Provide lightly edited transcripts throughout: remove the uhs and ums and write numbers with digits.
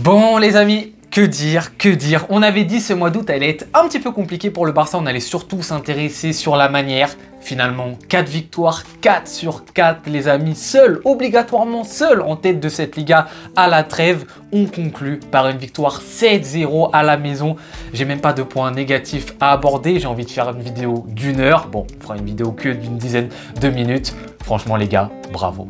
Bon les amis, que dire. On avait dit ce mois d'août allait être un petit peu compliqué pour le Barça, on allait surtout s'intéresser sur la manière. Finalement, 4 victoires, 4 sur 4 les amis, seuls, obligatoirement seuls en tête de cette Liga à la trêve. On conclut par une victoire 7-0 à la maison. J'ai même pas de points négatifs à aborder, j'ai envie de faire une vidéo d'1 heure. Bon, on fera une vidéo que d'une dizaine de minutes. Franchement les gars, bravo.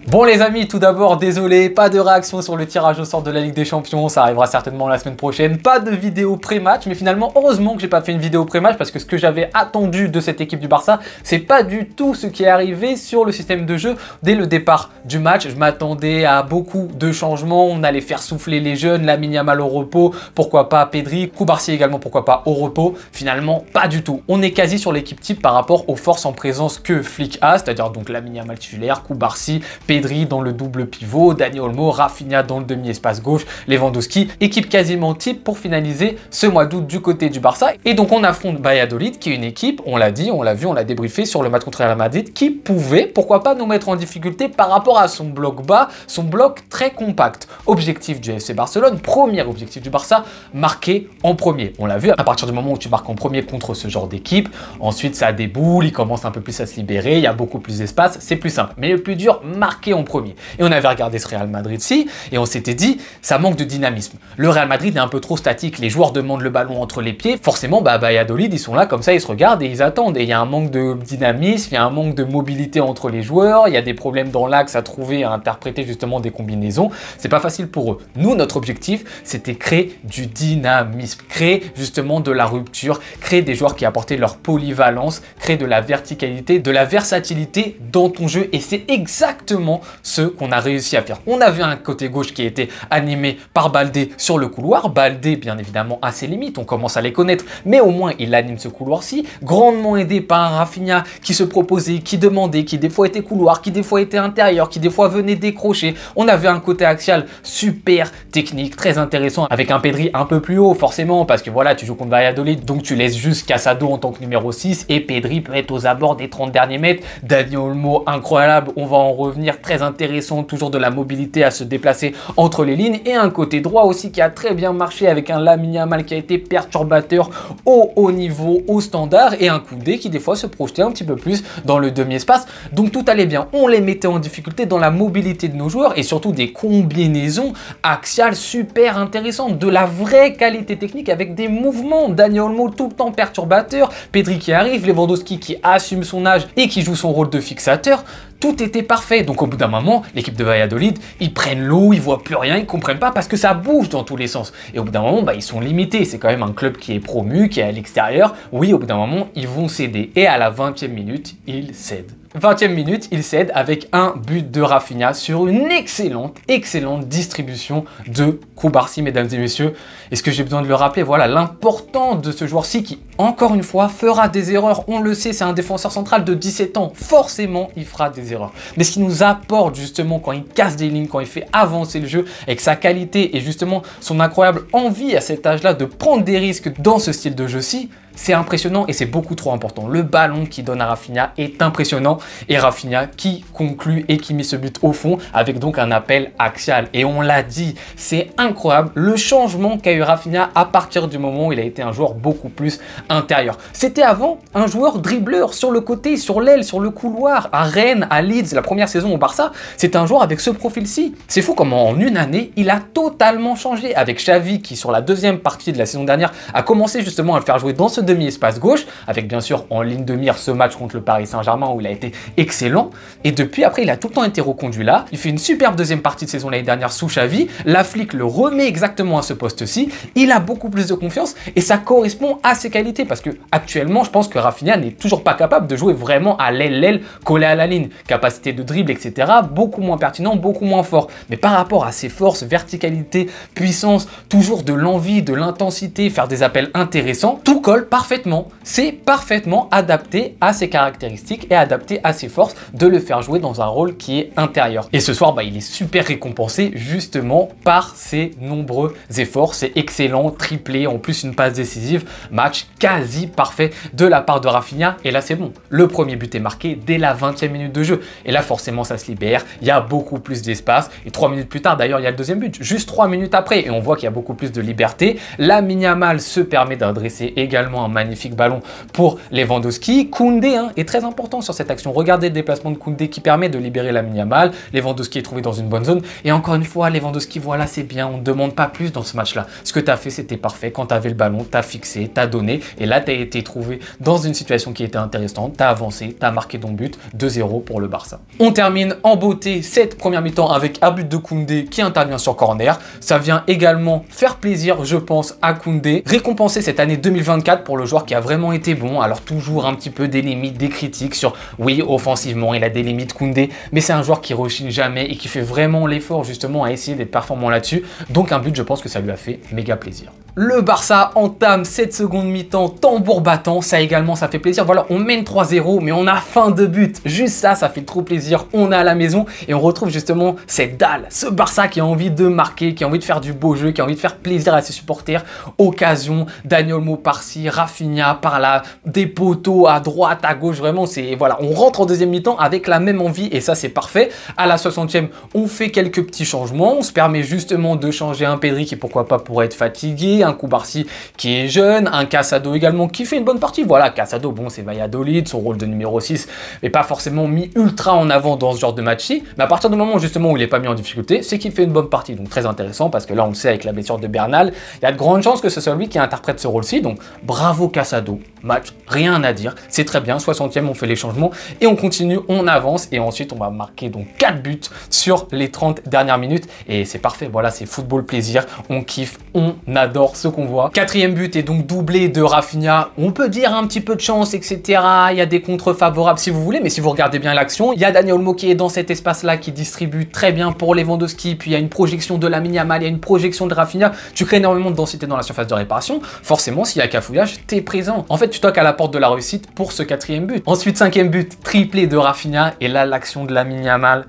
Bon les amis, tout d'abord, désolé, pas de réaction sur le tirage au sort de la Ligue des Champions, ça arrivera certainement la semaine prochaine. Pas de vidéo pré-match, mais finalement, heureusement que j'ai pas fait une vidéo pré-match parce que ce que j'avais attendu de cette équipe du Barça, c'est pas du tout ce qui est arrivé sur le système de jeu dès le départ du match. Je m'attendais à beaucoup de changements, on allait faire souffler les jeunes, Lamine Yamal au repos, pourquoi pas Pedri, Cubarsí également, pourquoi pas au repos. Finalement, pas du tout. On est quasi sur l'équipe type par rapport aux forces en présence que Flick a, c'est-à-dire donc Lamine Yamal titulaire, Cubarsí, Pedri dans le double pivot, Dani Olmo, Rafinha dans le demi-espace gauche, Lewandowski, équipe quasiment type pour finaliser ce mois d'août du côté du Barça. Et donc on affronte Valladolid qui est une équipe, on l'a dit, on l'a vu, on l'a débriefé sur le match contre Real Madrid, qui pouvait, pourquoi pas, nous mettre en difficulté par rapport à son bloc bas, son bloc très compact. Objectif du FC Barcelone, premier objectif du Barça, marquer en premier. On l'a vu, à partir du moment où tu marques en premier contre ce genre d'équipe, ensuite ça déboule, il commence un peu plus à se libérer, il y a beaucoup plus d'espace, c'est plus simple. Mais le plus dur, marquer en premier. Et on avait regardé ce Real Madrid-ci et on s'était dit, ça manque de dynamisme. Le Real Madrid est un peu trop statique, les joueurs demandent le ballon entre les pieds. Forcément, Valladolid, ils sont là comme ça, ils se regardent et ils attendent. Et il y a un manque de dynamisme, il y a un manque de mobilité entre les joueurs, il y a des problèmes dans l'axe à trouver, à interpréter justement des combinaisons. C'est pas facile pour eux. Nous, notre objectif, c'était créer du dynamisme, créer justement de la rupture, créer des joueurs qui apportaient leur polyvalence, créer de la verticalité, de la versatilité dans ton jeu. Et c'est exactement ce qu'on a réussi à faire. On avait un côté gauche qui était animé par Baldé sur le couloir. Baldé, bien évidemment, à ses limites, on commence à les connaître, mais au moins il anime ce couloir-ci, grandement aidé par un Rafinha qui se proposait, qui demandait, qui des fois était couloir, qui des fois était intérieur, qui des fois venait décrocher. On avait un côté axial super technique, très intéressant, avec un Pedri un peu plus haut, forcément, parce que voilà, tu joues contre Valladolid, donc tu laisses juste Casado en tant que numéro 6, et Pedri peut être aux abords des 30 derniers mètres. Dani Olmo, incroyable, on va en revenir, très intéressant, toujours de la mobilité à se déplacer entre les lignes, et un côté droit aussi qui a très bien marché avec un Lamine Yamal qui a été perturbateur au haut niveau, au standard, et un Koundé qui des fois se projetait un petit peu plus dans le demi-espace. Donc tout allait bien, on les mettait en difficulté dans la mobilité de nos joueurs et surtout des combinaisons axiales super intéressantes, de la vraie qualité technique avec des mouvements. Dani Olmo tout le temps perturbateur, Pedri qui arrive, Lewandowski qui assume son âge et qui joue son rôle de fixateur. Tout était parfait. Donc au bout d'un moment, l'équipe de Valladolid, ils prennent l'eau, ils voient plus rien, ils comprennent pas parce que ça bouge dans tous les sens. Et au bout d'un moment, ils sont limités. C'est quand même un club qui est promu, qui est à l'extérieur. Oui, au bout d'un moment, ils vont céder. Et à la 20e minute, ils cèdent. 20e minute, il cède avec un but de Rafinha sur une excellente distribution de Cubarsí, mesdames et messieurs. Est-ce que j'ai besoin de le rappeler? Voilà l'important de ce joueur-ci qui, encore une fois, fera des erreurs. On le sait, c'est un défenseur central de 17 ans. Forcément, il fera des erreurs. Mais ce qui nous apporte justement quand il casse des lignes, quand il fait avancer le jeu avec sa qualité et justement son incroyable envie à cet âge-là de prendre des risques dans ce style de jeu-ci, c'est impressionnant et c'est beaucoup trop important. Le ballon qu'il donne à Rafinha est impressionnant et Rafinha qui conclut et qui met ce but au fond avec donc un appel axial. Et on l'a dit, c'est incroyable le changement qu'a eu Rafinha à partir du moment où il a été un joueur beaucoup plus intérieur. C'était avant un joueur dribbleur sur le côté, sur l'aile, sur le couloir, à Rennes, à Leeds, la première saison au Barça. C'est un joueur avec ce profil-ci. C'est fou comment en une année, il a totalement changé avec Xavi qui sur la deuxième partie de la saison dernière a commencé justement à le faire jouer dans ce demi-espace gauche, avec bien sûr en ligne de mire ce match contre le Paris Saint-Germain où il a été excellent. Et depuis, après, il a tout le temps été reconduit là. Il fait une superbe deuxième partie de saison l'année dernière sous Xavi. La Flick le remet exactement à ce poste-ci. Il a beaucoup plus de confiance et ça correspond à ses qualités parce que actuellement, je pense que Rafinha n'est toujours pas capable de jouer vraiment à l'aile collé à la ligne. Capacité de dribble, etc. Beaucoup moins pertinent, beaucoup moins fort. Mais par rapport à ses forces, verticalité, puissance, toujours de l'envie, de l'intensité, faire des appels intéressants, tout colle parfaitement. C'est parfaitement adapté à ses caractéristiques et adapté à ses forces de le faire jouer dans un rôle qui est intérieur. Et ce soir, il est super récompensé justement par ses nombreux efforts. C'est excellent, triplé, en plus une passe décisive, match quasi parfait de la part de Rafinha. Et là, c'est bon. Le premier but est marqué dès la 20e minute de jeu. Et là, forcément, ça se libère. Il y a beaucoup plus d'espace. Et 3 minutes plus tard, d'ailleurs, il y a le deuxième but. Juste 3 minutes après. Et on voit qu'il y a beaucoup plus de liberté. Lamine Yamal se permet d'adresser également un magnifique ballon pour Lewandowski. Koundé est très important sur cette action. Regardez le déplacement de Koundé qui permet de libérer Lamine Yamal. Lewandowski est trouvé dans une bonne zone. Et encore une fois, Lewandowski, voilà, c'est bien. On ne demande pas plus dans ce match-là. Ce que tu as fait, c'était parfait. Quand tu avais le ballon, tu as fixé, tu as donné. Et là, tu as été trouvé dans une situation qui était intéressante. Tu as avancé, tu as marqué ton but. 2-0 pour le Barça. On termine en beauté cette première mi-temps avec un but de Koundé qui intervient sur corner. Ça vient également faire plaisir, je pense, à Koundé. Récompenser cette année 2024 pour le joueur qui a vraiment été bon. Alors toujours un petit peu des limites, des critiques sur oui, offensivement, il a des limites Koundé, mais c'est un joueur qui rechigne jamais et qui fait vraiment l'effort justement à essayer d'être performant là-dessus. Donc un but, je pense que ça lui a fait méga plaisir. Le Barça entame cette seconde mi-temps tambour battant, ça également ça fait plaisir. Voilà, on mène 3-0 mais on a faim de but. Juste ça fait trop plaisir. On est à la maison et on retrouve justement cette dalle, ce Barça qui a envie de marquer, qui a envie de faire du beau jeu, qui a envie de faire plaisir à ses supporters. Occasion, Dani Olmo par-ci, Rafinha par-là, des poteaux à droite, à gauche, vraiment c'est voilà, on rentre en deuxième mi-temps avec la même envie et ça c'est parfait. À la 60e, on fait quelques petits changements, on se permet justement de changer un Pedri qui pourquoi pas pourrait être fatigué, un Koubarsi qui est jeune, un Casado également qui fait une bonne partie. Voilà, Casado, bon c'est Valladolid, son rôle de numéro 6 mais pas forcément mis ultra en avant dans ce genre de match-ci, mais à partir du moment justement où il n'est pas mis en difficulté, c'est qu'il fait une bonne partie, donc très intéressant parce que là on le sait avec la blessure de Bernal, il y a de grandes chances que ce soit lui qui interprète ce rôle-ci, donc bravo Casado, match, rien à dire, c'est très bien, 60e on fait les changements et on continue, on avance et ensuite on va marquer donc 4 buts sur les 30 dernières minutes et c'est parfait, voilà c'est football plaisir, on kiffe, on adore ce qu'on voit. 4e but est donc doublé de Rafinha, on peut dire un petit peu de chance etc, il y a des contres favorables si vous voulez, mais si vous regardez bien l'action, il y a Dani Olmo qui est dans cet espace-là, qui distribue très bien pour Lewandowski, puis il y a une projection de Lamine Yamal, il y a une projection de Rafinha, tu crées énormément de densité dans la surface de réparation, forcément s'il y a cafouillage, t'es présent. En fait, tu toques à la porte de la réussite pour ce 4e but. Ensuite, 5e but, triplé de Rafinha, et là, l'action de Lamine Yamal,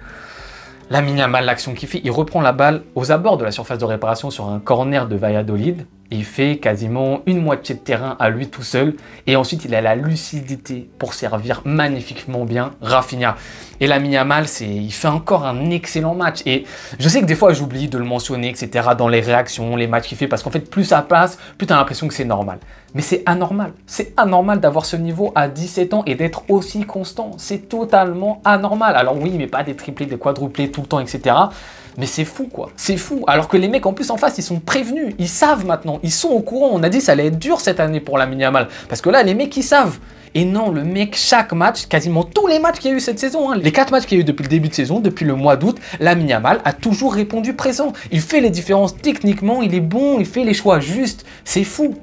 l'action qu'il fait, il reprend la balle aux abords de la surface de réparation sur un corner de Valladolid. Il fait quasiment une moitié de terrain à lui tout seul. Et ensuite, il a la lucidité pour servir magnifiquement bien Rafinha. Et Lamine Yamal, il fait encore un excellent match. Et je sais que des fois, j'oublie de le mentionner, etc. dans les réactions, les matchs qu'il fait. Parce qu'en fait, plus ça passe, plus tu as l'impression que c'est normal. Mais c'est anormal. C'est anormal d'avoir ce niveau à 17 ans et d'être aussi constant. C'est totalement anormal. Alors oui, mais pas des triplés, des quadruplés tout le temps, etc. Mais c'est fou quoi, c'est fou. Alors que les mecs en plus en face, ils sont prévenus, ils savent maintenant, ils sont au courant. On a dit que ça allait être dur cette année pour Lamine Yamal. Parce que là, les mecs, ils savent. Et non, le mec, chaque match, quasiment tous les matchs qu'il y a eu cette saison, les 4 matchs qu'il y a eu depuis le début de saison, depuis le mois d'août, Lamine Yamal a toujours répondu présent. Il fait les différences techniquement, il est bon, il fait les choix justes. C'est fou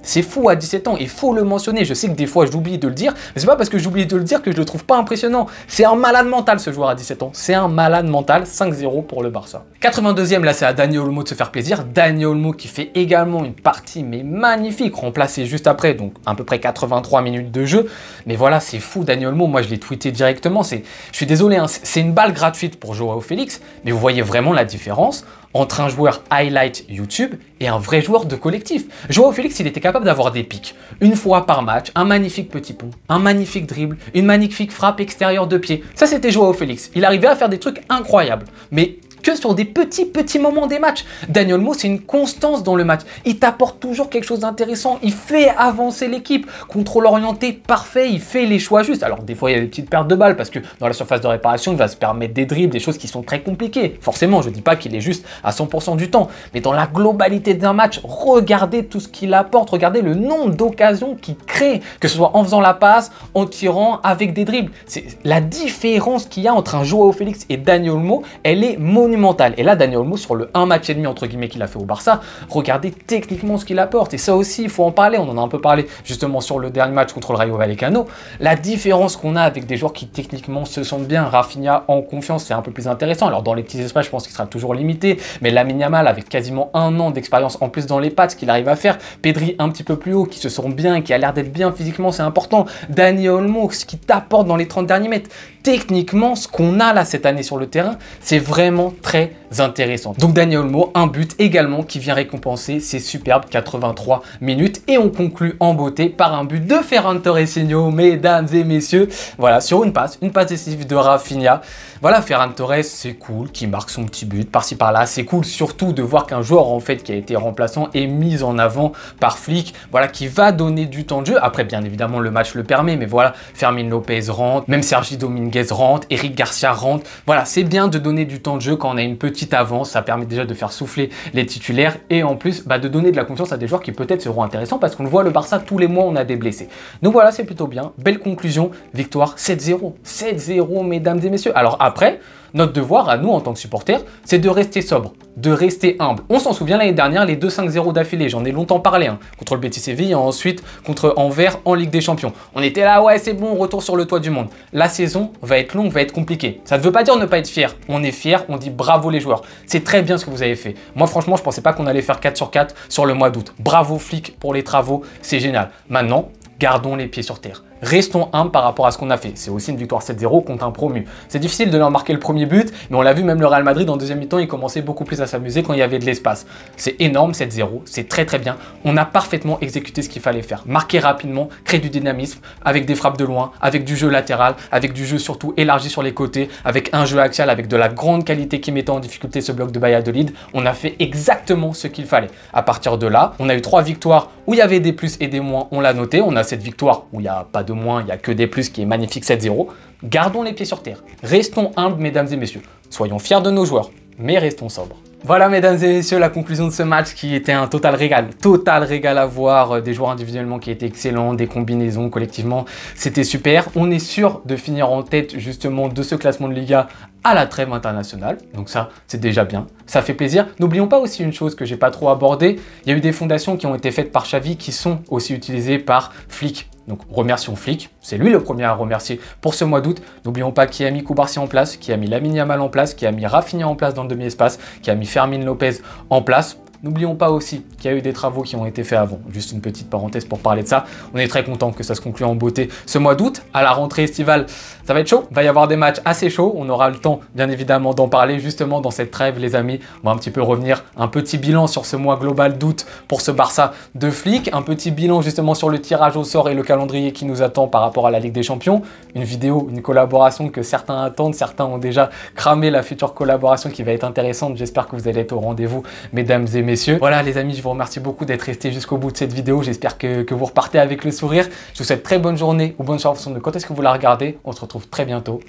à 17 ans, il faut le mentionner. Je sais que des fois, j'oublie de le dire, mais c'est pas parce que j'oublie de le dire que je le trouve pas impressionnant. C'est un malade mental ce joueur à 17 ans, c'est un malade mental, 5-0 pour le Barça. 82e, là c'est à Dani Olmo de se faire plaisir. Dani Olmo qui fait également une partie mais magnifique, remplacé juste après, donc à peu près 83 minutes de jeu. Mais voilà, c'est fou, Dani Olmo, moi je l'ai tweeté directement, je suis désolé, hein, c'est une balle gratuite pour Joao Félix, mais vous voyez vraiment la différence entre un joueur highlight YouTube et un vrai joueur de collectif. Joao Félix, il était capable d'avoir des pics, une fois par match, un magnifique petit pont, un magnifique dribble, une magnifique frappe extérieure de pied. Ça, c'était Joao Félix. Il arrivait à faire des trucs incroyables, mais que sur des petits moments des matchs. Dani Olmo, c'est une constance dans le match. Il t'apporte toujours quelque chose d'intéressant. Il fait avancer l'équipe. Contrôle orienté parfait. Il fait les choix justes. Alors, des fois, il y a des petites pertes de balles parce que dans la surface de réparation, il va se permettre des dribbles, des choses qui sont très compliquées. Forcément, je ne dis pas qu'il est juste à 100% du temps. Mais dans la globalité d'un match, regardez tout ce qu'il apporte. Regardez le nombre d'occasions qu'il crée. Que ce soit en faisant la passe, en tirant, avec des dribbles. C'est la différence qu'il y a entre un Joao Félix et Dani Olmo, elle est monumentale. monumental. Et là, Dani Olmo, sur le 1 match et demi entre guillemets qu'il a fait au Barça, regardez techniquement ce qu'il apporte. Et ça aussi, il faut en parler. On en a un peu parlé justement sur le dernier match contre le Rayo Vallecano. La différence qu'on a avec des joueurs qui techniquement se sentent bien, Rafinha en confiance, c'est un peu plus intéressant. Alors dans les petits espaces, je pense qu'il sera toujours limité, mais Lamine Yamal avec quasiment 1 an d'expérience en plus dans les pattes, ce qu'il arrive à faire, Pedri un petit peu plus haut, qui se sent bien, qui a l'air d'être bien physiquement, c'est important. Dani Olmo, ce qui t'apporte dans les 30 derniers mètres. Techniquement, ce qu'on a là cette année sur le terrain, c'est vraiment très intéressant. Donc Dani Olmo, un but également qui vient récompenser ces superbes 83 minutes. Et on conclut en beauté par un but de Ferran Torresinho, mesdames et messieurs. Voilà, sur une passe décisive de Rafinha. Voilà, Ferran Torres, c'est cool, qui marque son petit but par-ci par-là. C'est cool surtout de voir qu'un joueur en fait qui a été remplaçant est mis en avant par Flick, voilà, qui va donner du temps de jeu. Après, bien évidemment, le match le permet, mais voilà, Fermin Lopez rentre, même Sergi Dominguez rentre, Eric Garcia rentre. Voilà, c'est bien de donner du temps de jeu quand on a une petite avance. Ça permet déjà de faire souffler les titulaires et en plus de donner de la confiance à des joueurs qui peut-être seront intéressants parce qu'on le voit, le Barça, tous les mois, on a des blessés. Donc voilà, c'est plutôt bien. Belle conclusion, victoire 7-0. 7-0, mesdames et messieurs. Alors après, notre devoir à nous en tant que supporters, c'est de rester sobre, de rester humble. On s'en souvient l'année dernière, les 2-5-0 d'affilée, j'en ai longtemps parlé, contre le Betis Séville et ensuite contre Anvers en Ligue des Champions. On était là, ouais c'est bon, retour sur le toit du monde. La saison va être longue, va être compliquée. Ça ne veut pas dire ne pas être fier. On est fier, on dit bravo les joueurs. C'est très bien ce que vous avez fait. Moi franchement, je pensais pas qu'on allait faire 4 sur 4 sur le mois d'août. Bravo Flick pour les travaux, c'est génial. Maintenant, gardons les pieds sur terre. Restons humbles par rapport à ce qu'on a fait. C'est aussi une victoire 7-0 contre un promu. C'est difficile de leur marquer le premier but, mais on l'a vu, même le Real Madrid en deuxième mi-temps, il commençait beaucoup plus à s'amuser quand il y avait de l'espace. C'est énorme, 7-0, c'est très très bien. On a parfaitement exécuté ce qu'il fallait faire. Marquer rapidement, créer du dynamisme, avec des frappes de loin, avec du jeu latéral, avec du jeu surtout élargi sur les côtés, avec un jeu axial, avec de la grande qualité qui mettait en difficulté ce bloc de Valladolid. On a fait exactement ce qu'il fallait. À partir de là, on a eu 3 victoires où il y avait des plus et des moins, on l'a noté. On a cette victoire où il n'y a pas de moins, il n'y a que des plus qui est magnifique 7-0. Gardons les pieds sur terre. Restons humbles, mesdames et messieurs. Soyons fiers de nos joueurs, mais restons sobres. Voilà, mesdames et messieurs, la conclusion de ce match qui était un total régal. Total régal à voir, des joueurs individuellement qui étaient excellents, des combinaisons collectivement, c'était super. On est sûr de finir en tête justement de ce classement de Liga à la trêve internationale. Donc ça, c'est déjà bien. Ça fait plaisir. N'oublions pas aussi une chose que j'ai pas trop abordée. Il y a eu des fondations qui ont été faites par Xavi qui sont aussi utilisées par Flick. Donc remercions Flick, c'est lui le premier à remercier pour ce mois d'août. N'oublions pas qui a mis Koubarsi en place, qui a mis Lamine Yamal en place, qui a mis Rafinha en place dans le demi-espace, qui a mis Fermin Lopez en place. N'oublions pas aussi qu'il y a eu des travaux qui ont été faits avant. Juste une petite parenthèse pour parler de ça. On est très content que ça se conclue en beauté ce mois d'août. À la rentrée estivale, ça va être chaud. Il va y avoir des matchs assez chauds. On aura le temps, bien évidemment, d'en parler justement dans cette trêve, les amis. On va un petit peu revenir, un petit bilan sur ce mois global d'août pour ce Barça de Flick. Un petit bilan justement sur le tirage au sort et le calendrier qui nous attend par rapport à la Ligue des Champions. Une vidéo, une collaboration que certains attendent. Certains ont déjà cramé la future collaboration qui va être intéressante. J'espère que vous allez être au rendez-vous, mesdames et messieurs. Voilà les amis, je vous remercie beaucoup d'être restés jusqu'au bout de cette vidéo. J'espère que vous repartez avec le sourire. Je vous souhaite très bonne journée ou bonne soirée en fonction de quand est-ce que vous la regardez. On se retrouve très bientôt.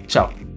Ciao.